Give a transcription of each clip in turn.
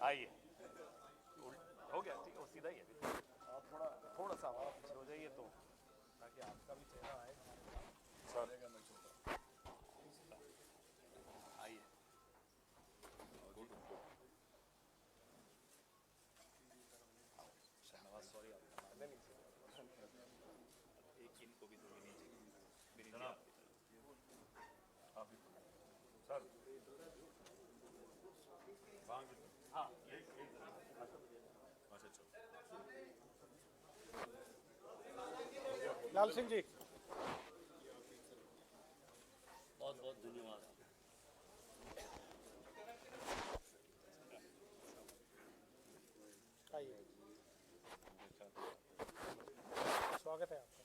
आइए, हो गया ठीक है, वो सीधा ही है। आप थोड़ा थोड़ा सा हमारा पीछे हो जाइए तो, ताकि आपका भी चेहरा आए। आइए, शहनवाज सॉरी आपका नाम नहीं, एक इनको भी थोड़ी नीचे मेरी जनाब आप भी सर हाँ लाल सिंह जी, बहुत बहुत धन्यवाद। आइए, स्वागत है आपका।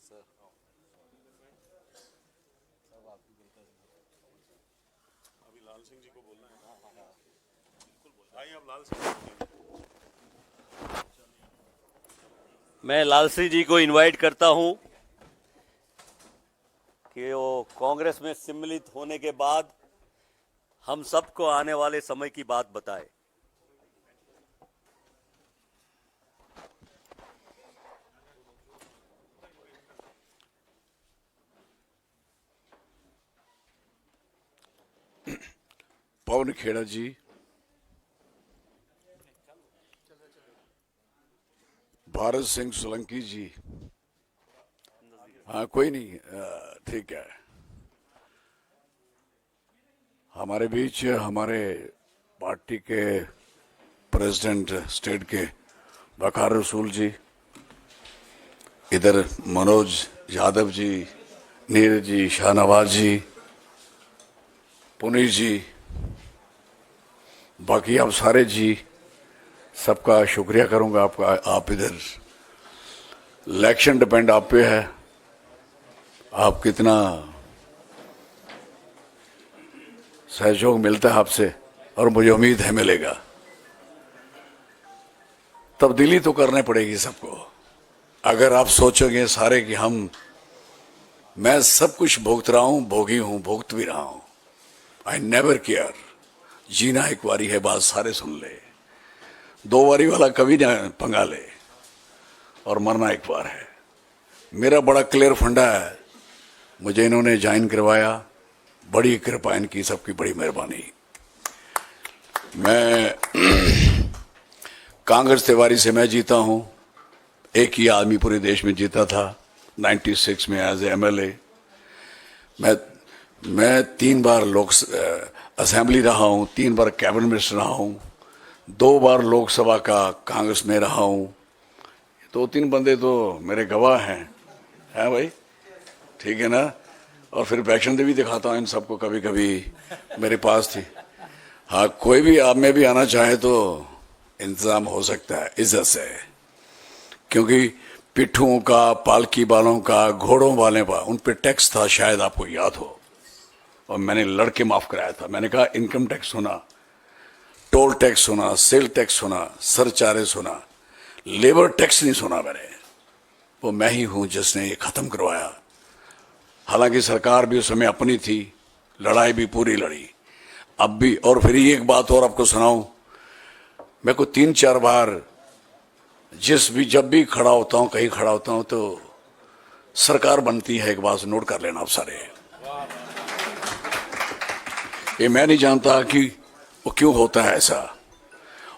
सर सब आपकी बेटा अभी लाल सिंह जी को बोलना है। बिल्कुल बोलना। आइए अब लाल सिंह जी। मैं लाल सिंह जी को इनवाइट करता हूं कि वो कांग्रेस में सम्मिलित होने के बाद हम सबको आने वाले समय की बात बताए। पवन खेड़ा जी, भारत सिंह सोलंकी जी, हाँ कोई नहीं, ठीक है। हमारे बीच हमारे पार्टी के प्रेसिडेंट स्टेट के वकार रसूल जी, इधर मनोज यादव जी, नीरज जी, शाहनवाज जी, पुनीत जी, बाकी आप सारे जी, सबका शुक्रिया करूंगा आपका। आप इधर इलेक्शन डिपेंड आप पे है, आप कितना सहयोग मिलता है आपसे, और मुझे उम्मीद है मिलेगा। तब्दीली तो करनी पड़ेगी सबको। अगर आप सोचोगे सारे कि मैं सब कुछ भुगत रहा हूं, भोगी हूं, भुगत भी रहा हूं, आई नेवर केयर। जीना एक बारी है, बात सारे सुन ले, दो बारी वाला कभी ना पंगा ले, और मरना एक बार है। मेरा बड़ा क्लियर फंडा है, मुझे इन्होंने ज्वाइन करवाया, बड़ी कृपा इनकी, सबकी बड़ी मेहरबानी। मैं कांग्रेस तिवारी से मैं जीता हूं, एक ही आदमी पूरे देश में जीता था 96 में एज एमएलए। मैं 3 बार असेंबली रहा हूं, 3 बार कैबिनेट मिनिस्टर रहा हूं, 2 बार लोकसभा का कांग्रेस में रहा हूं। 2-3 बंदे तो मेरे गवाह हैं भाई, ठीक है ना। और फिर वैक्शन भी दिखाता हूं इन सबको, कभी कभी मेरे पास थी। हाँ, कोई भी आप में भी आना चाहे तो इंतजाम हो सकता है इज्जत से, क्योंकि पिट्ठुओं का, पालकी वालों का, घोड़ों वाले का उन पे टैक्स था, शायद आपको याद हो, और मैंने लड़के माफ कराया था। मैंने कहा इनकम टैक्स होना, टोल टैक्स होना, सेल टैक्स होना, सरचार्ज होना, लेबर टैक्स नहीं सुना मैंने। वो मैं ही हूं जिसने ये खत्म करवाया। हालांकि सरकार भी उस समय अपनी थी, लड़ाई भी पूरी लड़ी, अब भी। और फिर एक बात और आपको सुनाऊं, मैं को 3-4 बार जब भी खड़ा होता हूं, कहीं खड़ा होता हूं, तो सरकार बनती है। एक बात नोट कर लेना आप सारे, ये मैं नहीं जानता कि वो क्यों होता है ऐसा,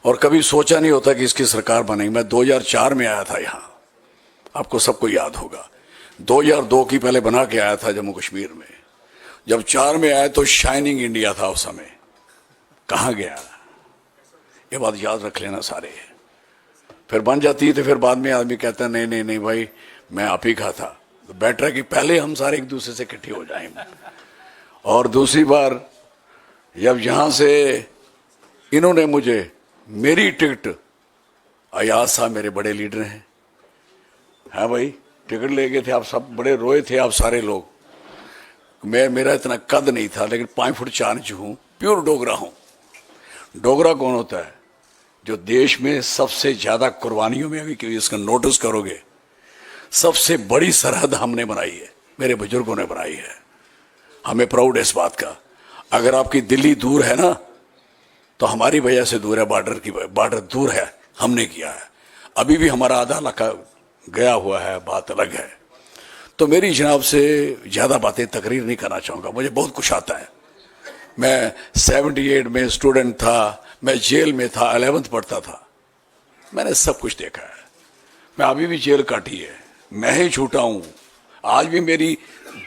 और कभी सोचा नहीं होता कि इसकी सरकार बनेगी। मैं 2004 में आया था यहां, आपको सबको याद होगा। 2002 की पहले बना के आया था जम्मू कश्मीर में। जब 4 में आया तो शाइनिंग इंडिया था उस समय, कहां गया, ये बात याद रख लेना सारे। फिर बन जाती है तो फिर बाद में आदमी कहता है नहीं नहीं नहीं भाई, मैं आप ही का था। तो बेटर है कि पहले हम सारे एक दूसरे से इकट्ठे हो जाएं। और दूसरी बार जब यहां से इन्होंने मुझे मेरी टिकट, अयाज साहब मेरे बड़े लीडर हैं, हाँ भाई, टिकट ले गए थे, आप सब बड़े रोए थे, आप सारे लोग। मेरा इतना कद नहीं था, लेकिन 5 फुट 4 इंच हूं, प्योर डोगरा हूं। डोगरा कौन होता है? जो देश में सबसे ज्यादा कुर्बानियों में, अभी इसका नोटिस करोगे, सबसे बड़ी सरहद हमने बनाई है। मेरे बुजुर्गों ने बनाई है। हमें प्राउड है इस बात का। अगर आपकी दिल्ली दूर है ना, तो हमारी वजह से दूर है, बॉर्डर दूर है, हमने किया है। अभी भी हमारा आधा इलाका गया हुआ है, बात अलग है। तो मेरी जनाब से ज़्यादा बातें तकरीर नहीं करना चाहूँगा, मुझे बहुत कुछ आता है। मैं 78 में स्टूडेंट था, मैं जेल में था, 11th पढ़ता था, मैंने सब कुछ देखा है। मैं अभी भी जेल काटी है, मैं ही छूटा हूँ। आज भी मेरी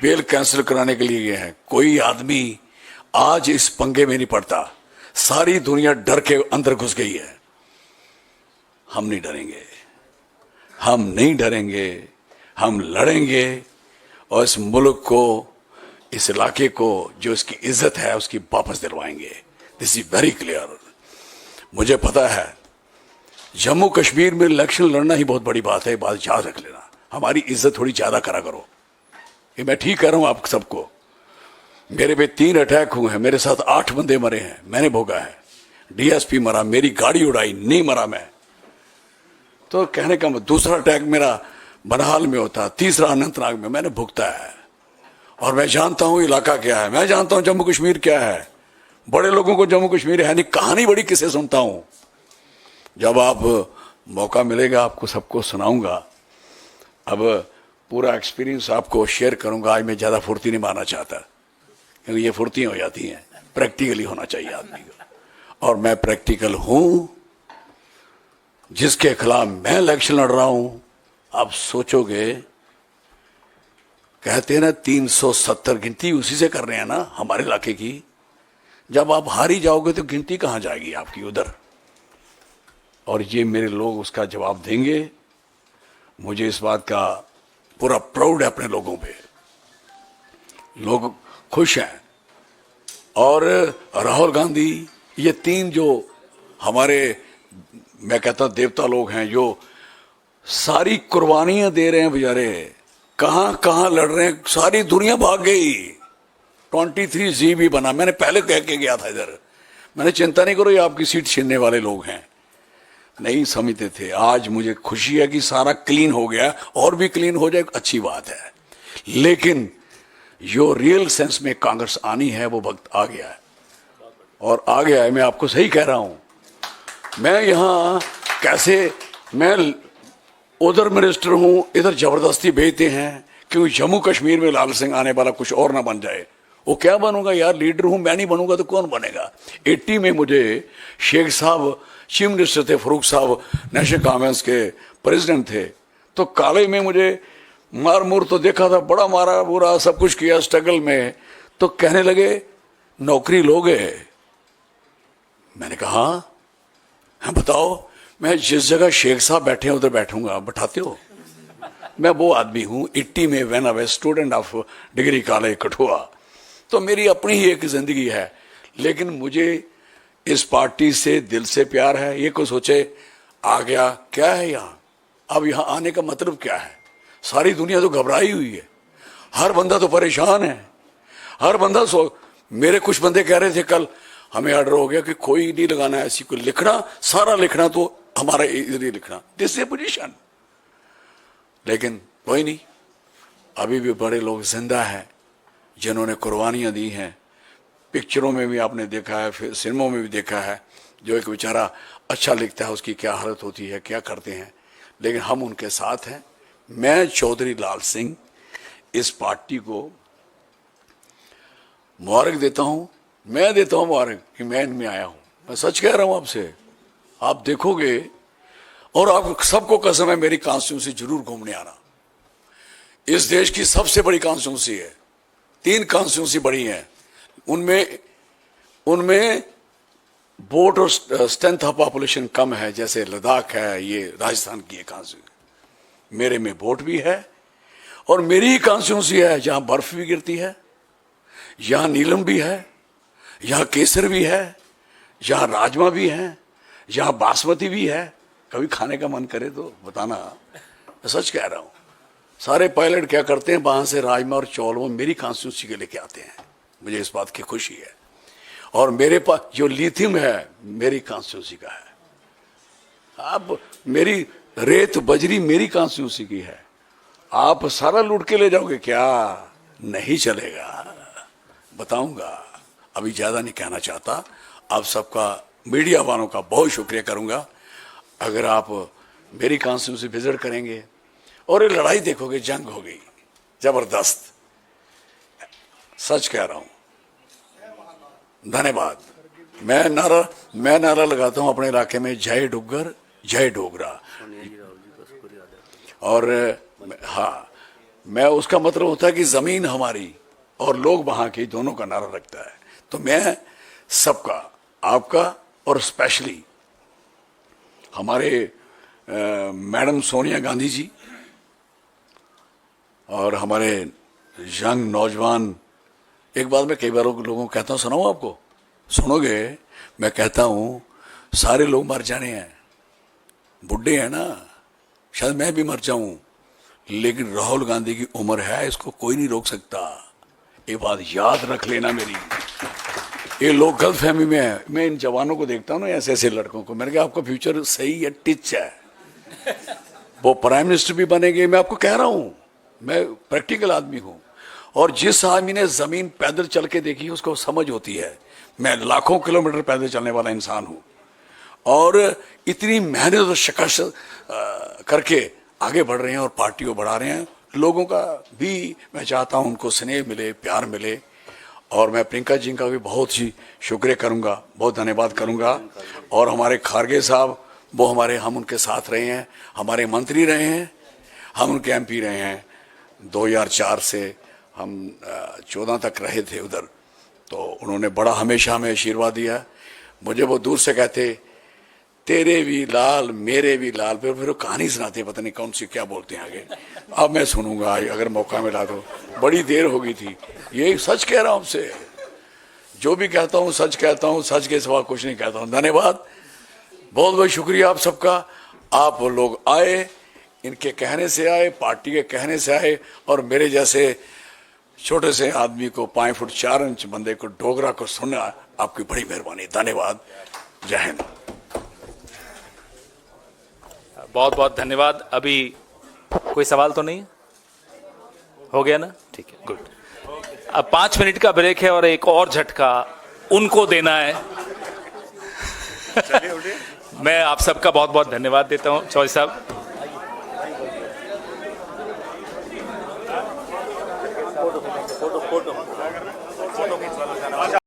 बेल कैंसिल कराने के लिए गए हैं। कोई आदमी आज इस पंगे में नहीं पड़ता। सारी दुनिया डर के अंदर घुस गई है। हम नहीं डरेंगे, हम नहीं डरेंगे, हम लड़ेंगे और इस मुल्क को, इस इलाके को जो इसकी इज्जत है उसकी वापस दिलवाएंगे। This is very clear. मुझे पता है जम्मू कश्मीर में इलेक्शन लड़ना ही बहुत बड़ी बात है, बात याद रख लेना। हमारी इज्जत थोड़ी ज्यादा करा करो, ये मैं ठीक कह रहा हूं आप सबको। मेरे पे 3 अटैक हुए हैं, मेरे साथ 8 बंदे मरे हैं, मैंने भोगा है। डीएसपी मरा, मेरी गाड़ी उड़ाई, नहीं मरा मैं। तो कहने का दूसरा अटैक मेरा बनहाल में होता, तीसरा अनंतनाग में, मैंने भुगता है। और मैं जानता हूं इलाका क्या है, मैं जानता हूं जम्मू कश्मीर क्या है। बड़े लोगों को जम्मू कश्मीर है नहीं, कहानी बड़ी किसे सुनता हूं। जब आप मौका मिलेगा आपको सबको सुनाऊंगा। अब पूरा एक्सपीरियंस आपको शेयर करूंगा। आज मैं ज्यादा फुर्ती नहीं मारना चाहता, क्योंकि ये फुर्तियां हो जाती हैं। प्रैक्टिकली होना चाहिए आदमी को, और मैं प्रैक्टिकल हूं। जिसके खिलाफ मैं इलेक्शन लड़ रहा हूं, आप सोचोगे, कहते हैं ना 370 गिनती उसी से कर रहे हैं ना हमारे इलाके की। जब आप हार ही जाओगे तो गिनती कहां जाएगी आपकी उधर। और ये मेरे लोग उसका जवाब देंगे। मुझे इस बात का पूरा प्राउड है अपने लोगों पे, लोग खुश हैं। और राहुल गांधी, ये 3 जो हमारे, मैं कहता हूं देवता लोग हैं, जो सारी कुर्बानियां दे रहे हैं बेचारे, कहां कहां लड़ रहे हैं, सारी दुनिया भाग गई। 23G भी बना, मैंने पहले कह के गया था इधर, मैंने चिंता नहीं करो ये आपकी सीट छीनने वाले लोग हैं, नहीं समझते थे। आज मुझे खुशी है कि सारा क्लीन हो गया, और भी क्लीन हो जाए अच्छी बात है। लेकिन जो रियल सेंस में कांग्रेस आनी है वो वक्त आ गया है, और आ गया है। मैं आपको सही कह रहा हूं। मैं यहां कैसे, मैं उधर मिनिस्टर हूं, इधर जबरदस्ती भेजते हैं, क्योंकि जम्मू कश्मीर में लाल सिंह आने वाला कुछ और ना बन जाए। वो क्या बनूंगा यार, लीडर हूं, मैं नहीं बनूंगा तो कौन बनेगा। 80 में मुझे शेख साहब चीफ मिनिस्टर थे, फरूक साहब नेशनल कॉन्फ्रेंस के प्रेसिडेंट थे, तो काले में मुझे मार मुर तो देखा था, बड़ा मारा बुरा सब कुछ किया स्ट्रगल में। तो कहने लगे नौकरी लोगे। मैंने कहा हाँ बताओ, मैं जिस जगह शेख साहब बैठे हैं उधर बैठूंगा, बैठाते हो। मैं वो आदमी हूं। 80 में when I was student of degree college Kathua, तो मेरी अपनी ही एक जिंदगी है। लेकिन मुझे इस पार्टी से दिल से प्यार है। ये को सोचे आ गया क्या है यहाँ, अब यहाँ आने का मतलब क्या है। सारी दुनिया तो घबराई हुई है, हर बंदा तो परेशान है, हर बंदा मेरे कुछ बंदे कह रहे थे कल, हमें ऑर्डर हो गया कि कोई नहीं लगाना है ऐसी, कोई लिखना, सारा लिखना तो हमारा इधर ही लिखना, दिस इज पोजीशन। लेकिन कोई नहीं, अभी भी बड़े लोग जिंदा हैं जिन्होंने कुर्बानियां दी हैं। पिक्चरों में भी आपने देखा है, फिर सिनेमा में भी देखा है, जो एक बेचारा अच्छा लिखता है उसकी क्या हालत होती है, क्या करते हैं। लेकिन हम उनके साथ हैं। मैं चौधरी लाल सिंह इस पार्टी को मुबारक देता हूं। मैं देता हूं मुबारक कि मैं इनमें आया हूं। मैं सच कह रहा हूं आपसे, आप देखोगे, और आप सबको कसम है मेरी कॉन्स्टिट्यूंसी जरूर घूमने आना। इस देश की सबसे बड़ी कॉन्स्टिट्यूंसी है, 3 कॉन्स्टिट्यूंसी बड़ी हैं, उनमें वोट और स्ट्रेंथ ऑफ पॉपुलेशन कम है, जैसे लद्दाख है, ये राजस्थान की एक कॉन्स्टिट्यूंसी। मेरे में वोट भी है, और मेरी ही कॉन्स्टिट्यूंसी है जहां बर्फ भी गिरती है, यहां नीलम भी है, यहां केसर भी है, यहां राजमा भी है, यहां बासमती भी है। कभी खाने का मन करे तो बताना, मैं सच कह रहा हूं। सारे पायलट क्या करते हैं, वहां से राजमा और चौल वो मेरी कॉन्स्टिट्यूंसी के लेके आते हैं। मुझे इस बात की खुशी है। और मेरे पास जो लिथियम है मेरी कॉन्स्टिट्यूंसी का है। अब मेरी रेत बजरी मेरी कॉन्स्टिट्यूंसी की है। आप सारा लूट के ले जाओगे क्या? नहीं चलेगा, बताऊंगा। अभी ज्यादा नहीं कहना चाहता। आप सबका, मीडिया वालों का बहुत शुक्रिया करूंगा। अगर आप मेरी कॉन्स्टिट्यूंसी विजिट करेंगे और ये लड़ाई देखोगे, जंग होगी जबरदस्त, सच कह रहा हूं। धन्यवाद। मैं नारा लगाता हूं अपने इलाके में, जय डुग्गर जय डोगरा। और हाँ, मैं उसका मतलब होता है कि जमीन हमारी और लोग वहां के, दोनों का नारा रखता है। तो मैं सबका, आपका और स्पेशली हमारे मैडम सोनिया गांधी जी और हमारे यंग नौजवान, एक बात मैं कई बार लोगों को कहता हूं, सुनाऊं आपको? सुनोगे? मैं कहता हूं सारे लोग मर जाने हैं, बुढ़े हैं ना, शायद मैं भी मर जाऊं, लेकिन राहुल गांधी की उम्र है, इसको कोई नहीं रोक सकता। ये बात याद रख लेना मेरी। ये लोग गलत फहमी में है। मैं इन जवानों को देखता हूं ना, ऐसे ऐसे लड़कों को, मैंने कहा आपका फ्यूचर सही है, टिच है, वो प्राइम मिनिस्टर भी बनेंगे। मैं आपको कह रहा हूं, मैं प्रैक्टिकल आदमी हूं, और जिस आदमी ने जमीन पैदल चल के देखी उसको समझ होती है। मैं लाखों किलोमीटर पैदल चलने वाला इंसान हूं, और इतनी मेहनत और शिकस्त करके आगे बढ़ रहे हैं और पार्टी को बढ़ा रहे हैं। लोगों का भी मैं चाहता हूं उनको स्नेह मिले, प्यार मिले, और मैं प्रियंका जी का भी बहुत ही शुक्रिया करूंगा, बहुत धन्यवाद करूंगा। और हमारे खारगे साहब, वो हम उनके साथ रहे हैं, हमारे मंत्री रहे हैं, हम उनके एमपी रहे हैं। 2004 से हम 14 तक रहे थे उधर, तो उन्होंने बड़ा हमेशा हमें आशीर्वाद दिया। मुझे वो दूर से कहते, तेरे भी लाल मेरे भी लाल, फिर वो कहानी सुनाते, पता नहीं कौन सी, क्या बोलते हैं आगे, अब मैं सुनूंगा अगर मौका मिला तो। बड़ी देर हो गई थी। ये सच कह रहा हूं आपसे, जो भी कहता हूं सच कहता हूं, सच के सिवा कुछ नहीं कहता हूं। धन्यवाद, बहुत बहुत शुक्रिया आप सबका। आप लोग आए, इनके कहने से आए, पार्टी के कहने से आए, और मेरे जैसे छोटे से आदमी को, 5 फुट 4 इंच बंदे को, डोगरा को सुनना, आपकी बड़ी मेहरबानी। धन्यवाद, जय हिंद। बहुत बहुत धन्यवाद। अभी कोई सवाल तो नहीं हो गया ना? ठीक है, गुड। अब 5 मिनट का ब्रेक है और एक और झटका उनको देना है। मैं आप सबका बहुत बहुत धन्यवाद देता हूं। चौधरी साहब,